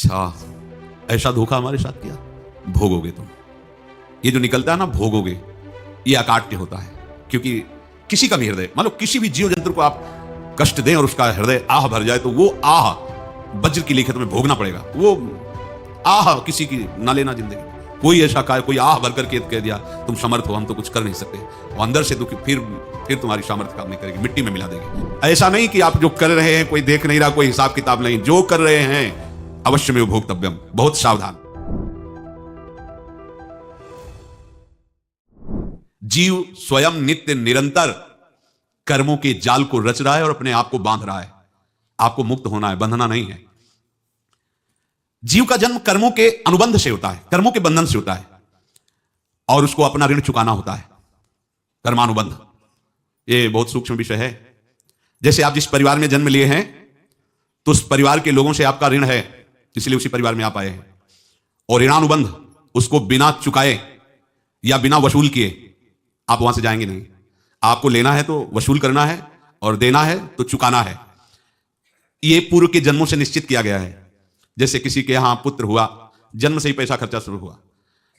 अच्छा, ऐसा धोखा हमारे साथ किया, भोगोगे तुम। ये जो निकलता है ना भोगोगे, ये अकाट्य होता है। क्योंकि किसी का भी हृदय, मान लो किसी भी जीव जंतु को आप कष्ट दें और उसका हृदय आह भर जाए, तो वो आह वज्र की लिखित में भोगना पड़ेगा। वो आह किसी की ना लेना जिंदगी। कोई ऐसा कोई आह भर करके कह दिया तुम समर्थ हो, हम तो कुछ कर नहीं सकते, और अंदर से दुखी, फिर तुम्हारी सामर्थ्य काम नहीं करेगी, मिट्टी में मिला देगी। ऐसा नहीं कि आप जो कर रहे हैं कोई देख नहीं रहा, कोई हिसाब किताब नहीं, जो कर रहे हैं अवश्य में भोक्तव्यम। बहुत सावधान। जीव स्वयं नित्य निरंतर कर्मों के जाल को रच रहा है और अपने आप को बांध रहा है। आपको मुक्त होना है, बंधना नहीं है। जीव का जन्म कर्मों के अनुबंध से होता है, कर्मों के बंधन से होता है, और उसको अपना ऋण चुकाना होता है। कर्मानुबंध ये बहुत सूक्ष्म विषय है। जैसे आप जिस परिवार में जन्म लिए हैं, तो उस परिवार के लोगों से आपका ऋण है, इसलिए उसी परिवार में आप आए हैं। और ऋणानुबंध, उसको बिना चुकाए या बिना वसूल किए आप वहां से जाएंगे नहीं। आपको लेना है तो वसूल करना है, और देना है तो चुकाना है। यह पूर्व के जन्मों से निश्चित किया गया है। जैसे किसी के यहां पुत्र हुआ, जन्म से ही पैसा खर्चा शुरू हुआ,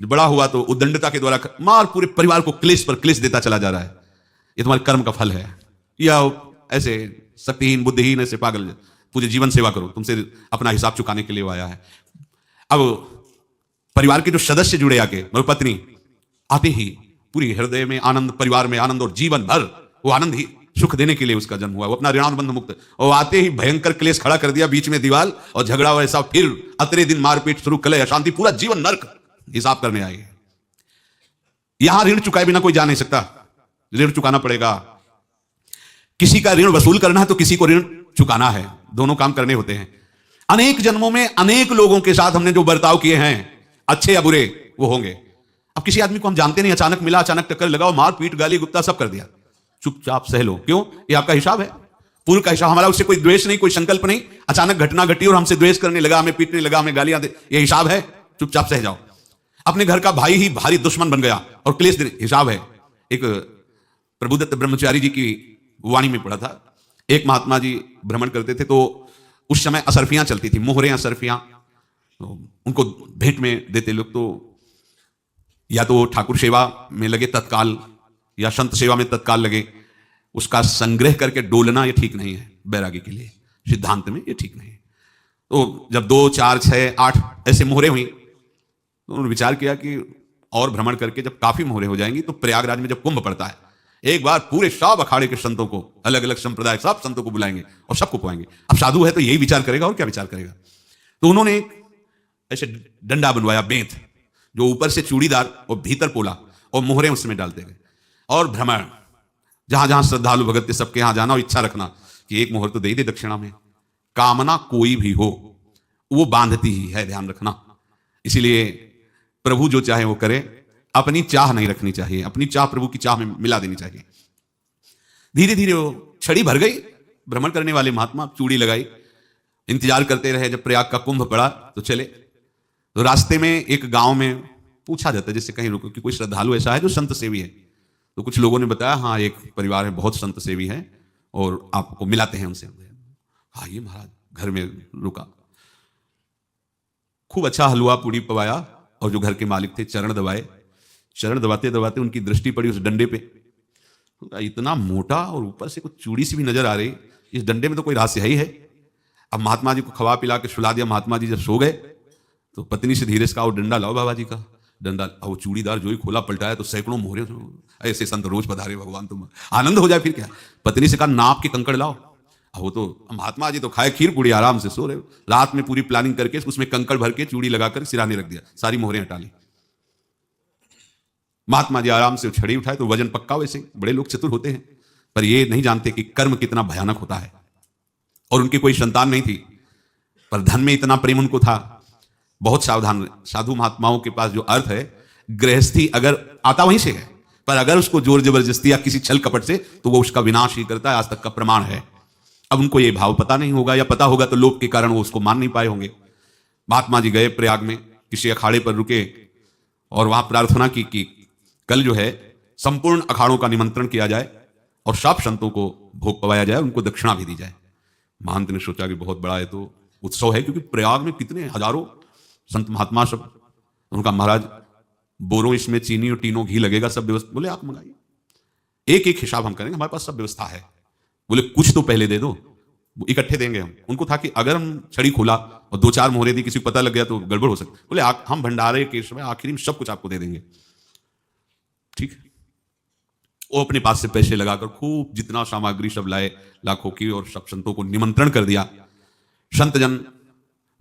बड़ा हुआ तो उद्दंडता के द्वारा मार पूरे परिवार को क्लेश पर क्लेश देता चला जा रहा है। ये तुम्हारे कर्म का फल है। या ऐसे शक्तिहीन बुद्धिहीन ऐसे पागल पूरे जीवन सेवा करो, तुमसे अपना हिसाब चुकाने के लिए वो आया है। अब परिवार के जो सदस्य जुड़े आके, मतलब पत्नी आते ही पूरी हृदय में आनंद, परिवार में आनंद, और जीवन भर वो आनंद ही सुख देने के लिए उसका जन्म हुआ। वो अपना ऋणानुबंध मुक्त, और आते ही भयंकर क्लेश खड़ा कर दिया, बीच में दीवार और झगड़ा वैसा, फिर अतरे दिन मारपीट शुरू, कलह अशांति, पूरा जीवन नर्क हिसाब करने आएंगे। यहां ऋण चुकाए बिना कोई जा नहीं सकता, ऋण चुकाना पड़ेगा। किसी का ऋण वसूल करना है तो किसी को ऋण चुकाना है, दोनों काम करने होते हैं। अनेक जन्मों में अनेक लोगों के साथ हमने जो बर्ताव किए हैं, अच्छे या बुरे, वो होंगे। अब किसी आदमी को हम जानते नहीं, अचानक मिला, अचानक टक्कर लगाओ, मार पीट गाली गुप्ता सब कर दिया, चुपचाप सह लो। क्यों? ये आपका हिसाब है, पूर्व का हिसाब। हमारा उससे कोई द्वेष नहीं, कोई संकल्प नहीं। अचानक घटना घटी और हमसे द्वेष करने लगा, हमें पीटने लगा, हमें गालियां दे, ये हिसाब है, चुपचाप सह जाओ। अपने घर का भाई ही भारी दुश्मन बन गया और क्लेश देने, हिसाब है। एक प्रभुदत्त ब्रह्मचारी जी की वाणी में पढ़ा था, एक महात्मा जी भ्रमण करते थे, तो उस समय असरफियां चलती थी, मोहरे असरफियां, तो उनको भेंट में देते लोग। तो या तो ठाकुर सेवा में लगे तत्काल, या संत सेवा में तत्काल लगे। उसका संग्रह करके डोलना ये ठीक नहीं है, बैरागी के लिए सिद्धांत में ये ठीक नहीं है। तो जब 2, 4, 6, 8 ऐसे मोहरे हुई, तो उन्होंने विचार किया कि और भ्रमण करके जब काफी मोहरे हो जाएंगी, तो प्रयागराज में जब कुंभ पड़ता है, एक बार पूरे सब अखाड़े के संतों को, अलग अलग संप्रदाय सब संतों को बुलाएंगे और सबको खुआएंगे। अब साधु है तो यही विचार करेगा, और क्या विचार करेगा। तो उन्होंने एक ऐसे डंडा बनवाया, बेंत, जो ऊपर से चूड़ीदार और भीतर पोला, और मोहरे उसमें डालते गए। और भ्रमण, जहां जहां श्रद्धालु भगत थे सबके यहां जाना, और इच्छा रखना कि एक मोहर तो दे दे दक्षिणा में। कामना कोई भी हो वो बांधती ही है, ध्यान रखना। इसीलिए प्रभु जो चाहे वो करे, अपनी चाह नहीं रखनी चाहिए, अपनी चाह प्रभु की चाह में मिला देनी चाहिए। धीरे धीरे वो छड़ी भर गई। भ्रमण करने वाले महात्मा चूड़ी लगाई, इंतजार करते रहे। जब प्रयाग का कुंभ पड़ा तो चले। तो रास्ते में एक गांव में पूछा जाता है, जैसे कहीं रुको कि कोई श्रद्धालु ऐसा है जो संत सेवी है। तो कुछ लोगों ने बताया, हाँ एक परिवार है, बहुत संत सेवी है, और आपको मिलाते हैं उनसे। हाँ ये महाराज, घर में रुका, खूब अच्छा हलवा पूड़ी पवाया, और जो घर के मालिक थे चरण दबाए। चरण दबाते दबाते उनकी दृष्टि पड़ी उस डंडे पे, इतना मोटा और ऊपर से कुछ चूड़ी सी भी नजर आ रही, इस डंडे में तो कोई रहस्य ही है। अब महात्मा जी को खवा पिला के सुला दिया। महात्मा जी जब सो गए तो पत्नी से धीरे से कहा, वो डंडा लाओ बाबा जी का डंडा। वो चूड़ीदार जो ही खोला पलटाया तो सैकड़ों मोहरे। ऐसे संत रोज पधारे भगवान, तुम आनंद हो जाए फिर क्या। पत्नी से कहा, नाप के कंकड़ लाओ। वो तो महात्मा जी तो खाए खीर पूड़ी, आराम से सो रहे। रात में पूरी प्लानिंग करके उसमें कंकड़ भर के चूड़ी लगाकर सिराने रख दिया, सारी मोहरें हटा ली। महात्मा जी आराम से छड़ी उठाए तो वजन पक्का। वैसे बड़े लोग चतुर होते हैं, पर ये नहीं जानते कि कर्म कितना भयानक होता है। और उनकी कोई संतान नहीं थी, पर धन में इतना प्रेम उनको था। बहुत सावधान साधु महात्माओं के पास जो अर्थ है, गृहस्थी अगर आता वहीं से है, पर अगर उसको जोर जबरदस्ती या किसी छल कपट से, तो वो उसका विनाश ही करता है। आज तक का प्रमाण है। अब उनको ये भाव पता नहीं होगा, या पता होगा तो लोभ के कारण वो उसको मान नहीं पाए होंगे। महात्मा जी गए प्रयाग में, किसी अखाड़े पर रुके, और वहां प्रार्थना की कि कल जो है संपूर्ण अखाड़ों का निमंत्रण किया जाए और सब संतों को भोग पवाया जाए, उनको दक्षिणा भी दी जाए। महंत ने सोचा कि बहुत बड़ा है, तो उत्सव है, क्योंकि प्रयाग में कितने हजारों संत महात्मा सब। उनका महाराज बोरो इसमें चीनी और टीनो घी लगेगा, सब व्यवस्था। बोले आप मंगाइए, एक एक हिसाब हम करेंगे, हमारे पास सब व्यवस्था है। बोले कुछ तो पहले दे दो, इकट्ठे देंगे हम। उनको था कि अगर हम छड़ी खोला और 2-4 मोहरे दी, किसी को पता लग गया तो गड़बड़ हो सकती। बोले हम भंडारे के समय आखिरी में सब कुछ आपको दे देंगे। ठीक है, वो अपने पास से पैसे लगाकर खूब जितना सामग्री सब लाए लाखों की, और सब संतों को निमंत्रण कर दिया। संत जन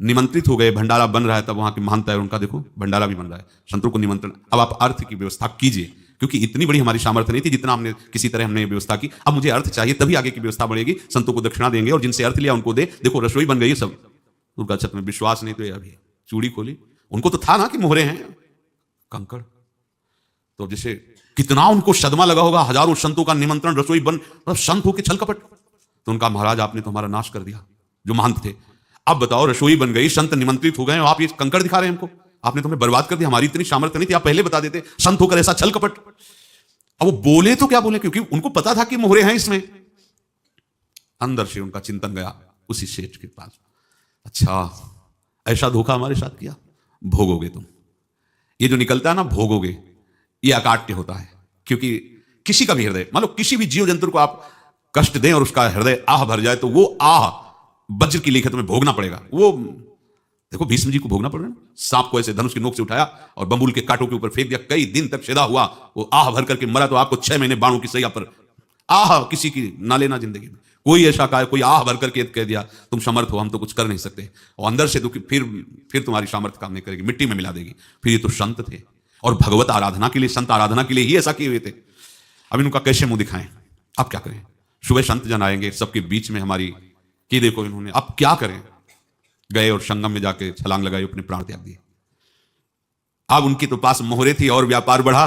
निमंत्रित हो गए, भंडारा बन रहा है। तब वहां की महानता है उनका, देखो भंडारा भी बन रहा है, संतों को निमंत्रण। अब आप अर्थ की व्यवस्था कीजिए, क्योंकि इतनी बड़ी हमारी सामर्थ्य नहीं थी जितना हमने किसी तरह हमने व्यवस्था की। अब मुझे अर्थ चाहिए, तभी आगे की व्यवस्था बढ़ेगी। संतों को दक्षिणा देंगे और जिनसे अर्थ लिया उनको दे। देखो रसोई बन गई सब। उनका छत में विश्वास नहीं तो ये अभी चूड़ी खोली। उनको तो था ना कि मोहरे हैं कंकड़। तो जैसे कितना उनको सदमा लगा होगा, हजारों संतों का निमंत्रण, रसोई बन, मतलब संत हो के छल कपट। तो उनका महाराज आपने तो हमारा नाश कर दिया, जो महंत थे। अब बताओ रसोई बन गई, संत निमंत्रित हो गए, आप ये कंकड़ दिखा रहे हैं हमको। आपने तो हमें बर्बाद कर दिया, हमारी इतनी सामर्थ्य नहीं थी, आप पहले बता देते। संत होकर ऐसा छल कपट। अब वो बोले तो क्या बोले, क्योंकि उनको पता था कि मोहरे हैं इसमें। अंदर से उनका चिंतन गया उसी सेठ के पास, अच्छा ऐसा धोखा हमारे साथ किया, भोगोगे तुम। ये जो निकलता है ना भोगोगे, ये अकाट्य होता है। क्योंकि किसी का भी हृदय, मान लो किसी भी जीव जंतु को आप कष्ट दें और उसका हृदय आह भर जाए, तो वो आह वज्र की लेखा तुम्हें भोगना पड़ेगा। वो देखो भीष्म जी को भोगना पड़ रहा है। सांप को ऐसे धनुष की नोक से उठाया और बंबूल के कांटों के ऊपर फेंक दिया, कई दिन तक सेदा हुआ, वो आह भर करके मरा। तो आपको 6 महीने बाणों की सैया पर आह किसी की ना लेना जिंदगी में। कोई ऐसा कहा, कोई आह भर करके कह दिया तुम समर्थ हो, हम तो कुछ कर नहीं सकते, और अंदर से दुखी, फिर तुम्हारी सामर्थ्य काम नहीं करेगी, मिट्टी में मिला देगी। फिर ये तो संत थे, और भगवत आराधना के लिए, संत आराधना के लिए ही ऐसा किए हुए थे। अब इनका कैसे मुंह दिखाएं, अब क्या करें। सुबह संत जन आएंगे, सबके बीच में हमारी कि देखो इन्होंने, अब क्या करें। गए और संगम में जाके छलांग लगाई, अपने प्राण त्याग दिए। अब उनके तो पास मोहरे थी और व्यापार बढ़ा,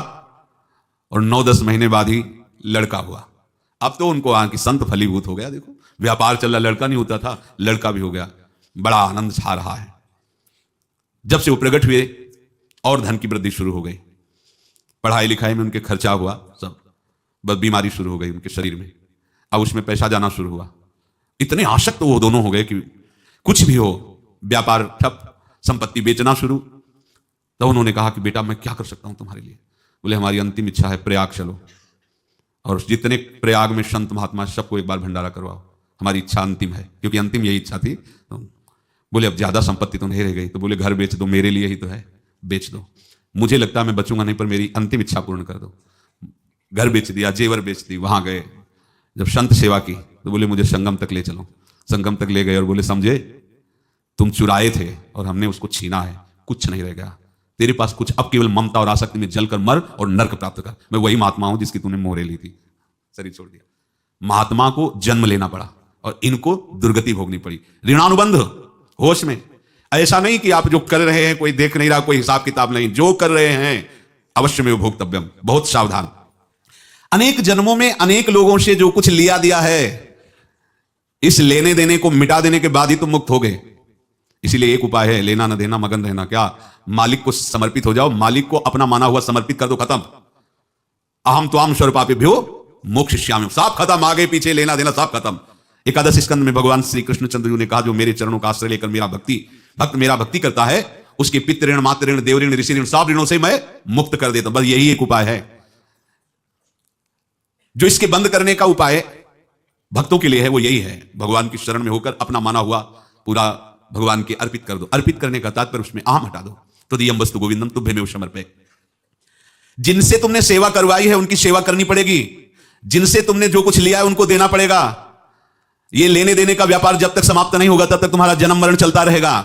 और 9-10 महीने बाद ही लड़का हुआ। अब तो उनको आके संत फलीभूत हो गया। देखो व्यापार चल रहा, लड़का नहीं होता था, लड़का भी हो गया। बड़ा आनंद छा रहा है। जब से वो प्रकट हुए और धन की वृद्धि शुरू हो गई, पढ़ाई लिखाई में उनके खर्चा हुआ सब, बस बीमारी शुरू हो गई उनके शरीर में। अब उसमें पैसा जाना शुरू हुआ। इतने आसक्त वो दोनों हो गए कि कुछ भी हो, व्यापार ठप, संपत्ति बेचना शुरू। तो उन्होंने कहा कि बेटा मैं क्या कर सकता हूं तुम्हारे लिए। बोले हमारी अंतिम इच्छा है, प्रयाग चलो और जितने प्रयाग में संत महात्मा सबको एक बार भंडारा करवाओ। हमारी इच्छा अंतिम है, क्योंकि अंतिम यही इच्छा थी। तो बोले अब ज्यादा संपत्ति तो नहीं रह गई। तो बोले घर बेच दो, मेरे लिए ही तो है, बेच दो। मुझे लगता है मैं बचूंगा नहीं, पर मेरी अंतिम इच्छा पूर्ण कर दो। घर बेच दिया, जेवर बेच दी। वहां गए, जब संत सेवा की तो बोले मुझे संगम तक ले चलो। संगम तक ले गए और बोले समझे तुम चुराए थे और हमने उसको छीना है, कुछ नहीं रह गया तेरे पास कुछ, अब केवल ममता और आसक्ति में जलकर मर और नरक प्राप्त कर। मैं वही महात्मा हूं जिसकी तूने मोहरे ली थी, शरीर छोड़ दिया। महात्मा को जन्म लेना पड़ा और इनको दुर्गति भोगनी पड़ी। ऋणानुबंध होश में। ऐसा नहीं कि आप जो कर रहे हैं कोई देख नहीं रहा, कोई हिसाब किताब नहीं, जो कर रहे हैं अवश्य में भोक्तव्यम। बहुत सावधान। अनेक जन्मों में अनेक लोगों से जो कुछ लिया दिया है, इस लेने देने को मिटा देने के बाद ही तुम मुक्त हो गए। इसीलिए एक उपाय है, लेना न देना मगन रहना। क्या? मालिक को समर्पित हो जाओ, मालिक को अपना माना हुआ समर्पित कर दो, खत्म। अहम त्वाम स्वरूपापेभ्यो मोक्षयिष्यामि, सब खत्म। आगे पीछे लेना देना सब खत्म। एकादश स्कंद में भगवान श्री कृष्ण चंद्र जी ने कहा जो मेरे चरणों का आश्रय लेकर भक्त मेरा भक्ति करता है, उसके पितृ ऋण, मातृ ऋण, देव ऋण, ऋषि ऋण, सब ऋणों से मैं मुक्त कर देता हूं। बस यही एक उपाय है जो इसके बंद करने का उपाय भक्तों के लिए है। वो यही है, भगवान की शरण में होकर अपना माना हुआ पूरा भगवान के अर्पित कर दो। अर्पित करने का तात्पर्य उसमें आम हटा दो। तो दियम वस्तु गोविंदम तुभ्यमेव समर्पये। जिनसे तुमने सेवा करवाई है उनकी सेवा करनी पड़ेगी, जिनसे तुमने जो कुछ लिया है उनको देना पड़ेगा। ये लेने देने का व्यापार जब तक समाप्त नहीं होगा तब तक तुम्हारा जन्म मरण चलता रहेगा।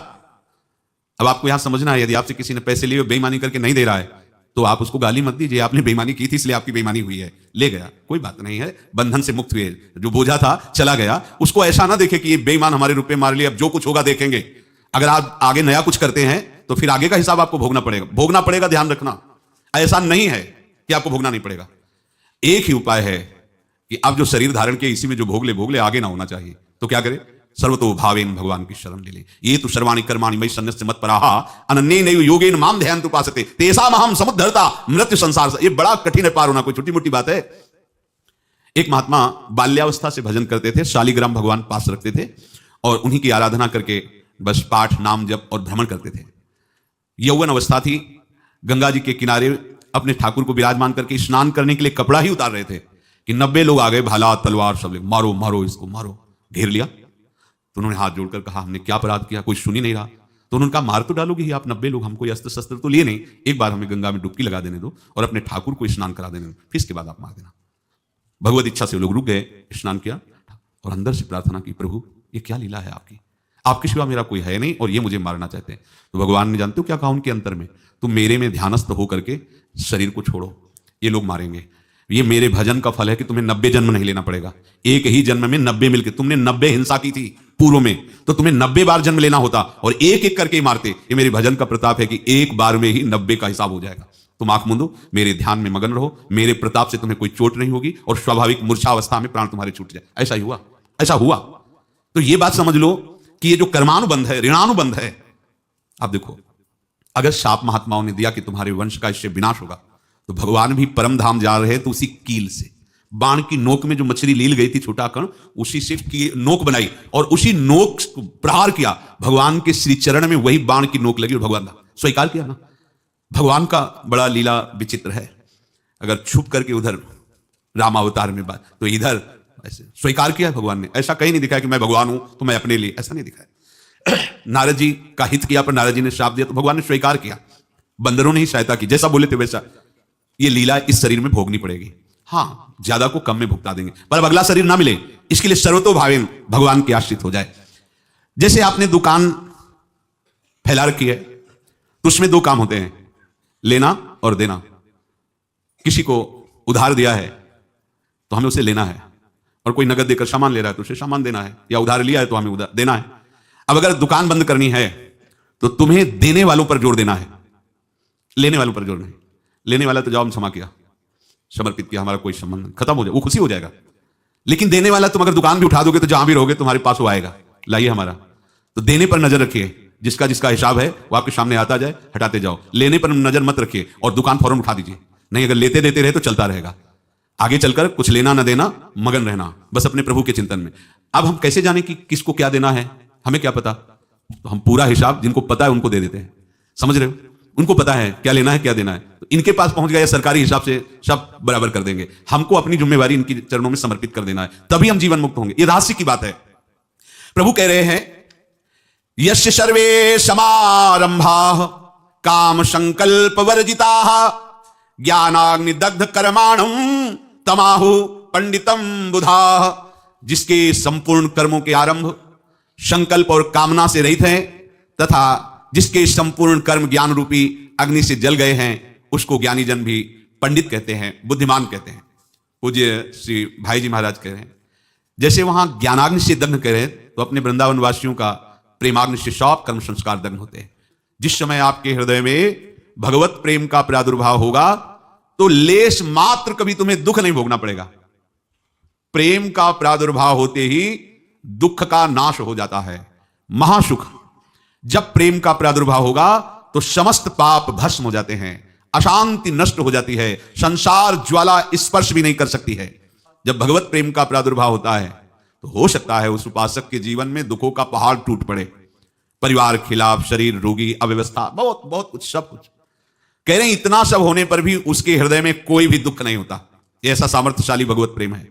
अब आपको यहां समझना है, यदि आपसे किसी ने पैसे लिए बेईमानी करके नहीं दे रहा है तो आप उसको गाली मत दीजिए, आपने बेईमानी की थी इसलिए आपकी बेईमानी हुई है, ले गया, कोई बात नहीं है, बंधन से मुक्त हुए, जो बोझा था चला गया। उसको ऐसा ना देखे कि ये बेईमान हमारे रुपए मार लिए, अब जो कुछ होगा देखेंगे। अगर आप आगे नया कुछ करते हैं तो फिर आगे का हिसाब आपको भोगना पड़ेगा, ध्यान रखना। ऐसा नहीं है कि आपको भोगना नहीं पड़ेगा। एक ही उपाय है कि अब जो शरीर धारण के इसी में जो भोग ले आगे ना होना चाहिए। तो क्या करें? सर्वतो भावेन भगवान की शरण ले ले। ये तो सर्वाणि कर्माणि मयि सन्न्यस्य मत्पराः अनन्येनैव योगेन माम ध्यायन्तु उपासते तेषामहं समुद्धर्ता मृत्यु संसार। ये बड़ा कठिन है पार होना, कोई छोटी मोटी बात है। एक महात्मा बाल्यावस्था से भजन करते थे, शालिग्राम भगवान पास रखते थे और उन्हीं की आराधना करके बस पाठ नाम जप और भ्रमण करते थे। यौवन अवस्था थी, गंगा जी के किनारे अपने ठाकुर को विराजमान करके स्नान करने के लिए कपड़ा ही उतार रहे थे कि 90 लोग आ गए, भाला तलवार सब ले, मारो मारो इसको मारो, घेर लिया। तो उन्होंने हाथ जोड़कर कहा हमने क्या अपराध किया, कोई सुन ही नहीं रहा। तो उन्होंने कहा मार तो डालोगे ही आप 90 लोग, हम कोई अस्त्र शस्त्र तो लिए नहीं, एक बार हमें गंगा में डुबकी लगा देने दो और अपने ठाकुर को स्नान करा देने दो, फिर इसके बाद आप मार देना। भगवत इच्छा से लोग रुक गए, स्नान किया और अंदर से प्रार्थना की, प्रभु ये क्या लीला है आपकी, आपके सिवा मेरा कोई है नहीं और ये मुझे मारना चाहते हैं। तो भगवान ने जानते हो क्या कहा उनके अंतर में, तुम मेरे में ध्यानस्थ होकर के शरीर को छोड़ो, ये लोग मारेंगे। ये मेरे भजन का फल है कि तुम्हें 90 जन्म नहीं लेना पड़ेगा, एक ही जन्म में 90 मिलके, तुमने 90 हिंसा की थी पूर्व में, तो तुम्हें 90 बार जन्म लेना होता और एक एक करके मारते। ये मेरे भजन का प्रताप है कि एक बार में ही 90 का हिसाब हो जाएगा। तुम आंख मूंदो, मेरे ध्यान में मगन रहो, मेरे प्रताप से तुम्हें कोई चोट नहीं होगी और स्वाभाविक मूर्छावस्था में प्राण तुम्हारे छूट जाए। ऐसा ही हुआ, ऐसा हुआ। तो ये बात समझ लो कि ये जो कर्मानुबंध है, ऋणानुबंध है। अब देखो, अगर शाप महात्माओं ने दिया कि तुम्हारे वंश का इससे विनाश होगा, तो भगवान भी परम धाम जा रहे तो उसी कील से, बाण की नोक में जो मछली लील गई थी छोटा कण, उसी से नोक बनाई और उसी नोक प्रहार किया भगवान के श्री चरण में, वही बाण की नोक लगी और भगवान स्वीकार किया ना। भगवान का बड़ा लीला विचित्र है। अगर छुप करके उधर रामावतार में बात, तो इधर ऐसे स्वीकार किया भगवान ने। ऐसा कहीं नहीं दिखाया कि मैं भगवान हूं तो मैं अपने लिए, ऐसा नहीं दिखाया। नारद जी का हित किया पर नारद जी ने श्राप दिया तो भगवान ने स्वीकार किया। बंदरों ने ही सहायता की, जैसा बोले थे वैसा। ये लीला इस शरीर में भोगनी पड़ेगी, हाँ ज्यादा को कम में भुगता देंगे, पर अब अगला शरीर ना मिले इसके लिए सर्वतोभावेन भगवान के आश्रित हो जाए। जैसे आपने दुकान फैला रखी है तो उसमें दो काम होते हैं, लेना और देना। किसी को उधार दिया है तो हमें उसे लेना है, और कोई नगद देकर सामान ले रहा है तो उसे सामान देना है, या उधार लिया है तो हमें उधार देना है। अब अगर दुकान बंद करनी है तो तुम्हें देने वालों पर जोर देना है, लेने वालों पर जोर नहीं। लेने वाला तो जवाब क्षमा किया, समर्पित किया, हमारा कोई संबंध नहीं, खत्म हो जाए, वो खुशी हो जाएगा। लेकिन देने वाला तुम अगर दुकान भी उठा दोगे तो जहां भी रहोगे तुम्हारे पास वो आएगा, लाइए हमारा। तो देने पर नजर रखिए, जिसका जिसका हिसाब है वो आपके सामने आता जाए, हटाते जाओ। लेने पर नजर मत रखिए और दुकान फौरन उठा दीजिए, नहीं अगर लेते देते रहे तो चलता रहेगा। आगे चलकर कुछ लेना ना देना, मगन रहना बस अपने प्रभु के चिंतन में। अब हम कैसे जाने कि किसको क्या देना है, हमें क्या पता। तो हम पूरा हिसाब जिनको पता है उनको दे देते हैं, समझ रहे हो, उनको पता है क्या लेना है क्या देना है, तो इनके पास पहुंच गया, सरकारी हिसाब से सब बराबर कर देंगे। हमको अपनी जिम्मेवारी इनकी चरणों में समर्पित कर देना है, तभी हम जीवन मुक्त होंगे। ये रहस्य की बात है। प्रभु कह रहे हैं यस्य सर्वे समारंभा काम संकल्प वर्जिता ज्ञानाग्नि दग्ध कर्माणं तमाहु पंडितम बुधा। जिसके संपूर्ण कर्मों के आरंभ संकल्प और कामना से रहित हैं तथा जिसके संपूर्ण कर्म ज्ञान रूपी अग्नि से जल गए हैं, उसको ज्ञानी जन भी पंडित कहते हैं, बुद्धिमान कहते हैं। पूज्य श्री भाई जी महाराज कह रहे हैं जैसे वहां ज्ञानाग्नि से दग्ध कह रहे हैं, तो अपने वृंदावन वासियों का प्रेमाग्नि से सब कर्म संस्कार दग्ध होते हैं। जिस समय आपके हृदय में भगवत प्रेम का प्रादुर्भाव होगा तो लेश मात्र कभी तुम्हें दुख नहीं भोगना पड़ेगा। प्रेम का प्रादुर्भाव होते ही दुख का नाश हो जाता है, महासुख। जब प्रेम का प्रादुर्भाव होगा तो समस्त पाप भस्म हो जाते हैं, अशांति नष्ट हो जाती है, संसार ज्वाला स्पर्श भी नहीं कर सकती है। जब भगवत प्रेम का प्रादुर्भाव होता है तो हो सकता है उस उपासक के जीवन में दुखों का पहाड़ टूट पड़े, परिवार खिलाफ, शरीर रोगी, अव्यवस्था, बहुत बहुत कुछ, सब कुछ। कह रहे हैं इतना सब होने पर भी उसके हृदय में कोई भी दुख नहीं होता। ऐसा सामर्थ्यशाली भगवत प्रेम है।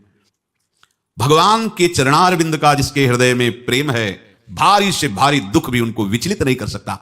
भगवान के चरणारविंद का जिसके हृदय में प्रेम है, भारी से भारी दुख भी उनको विचलित नहीं कर सकता।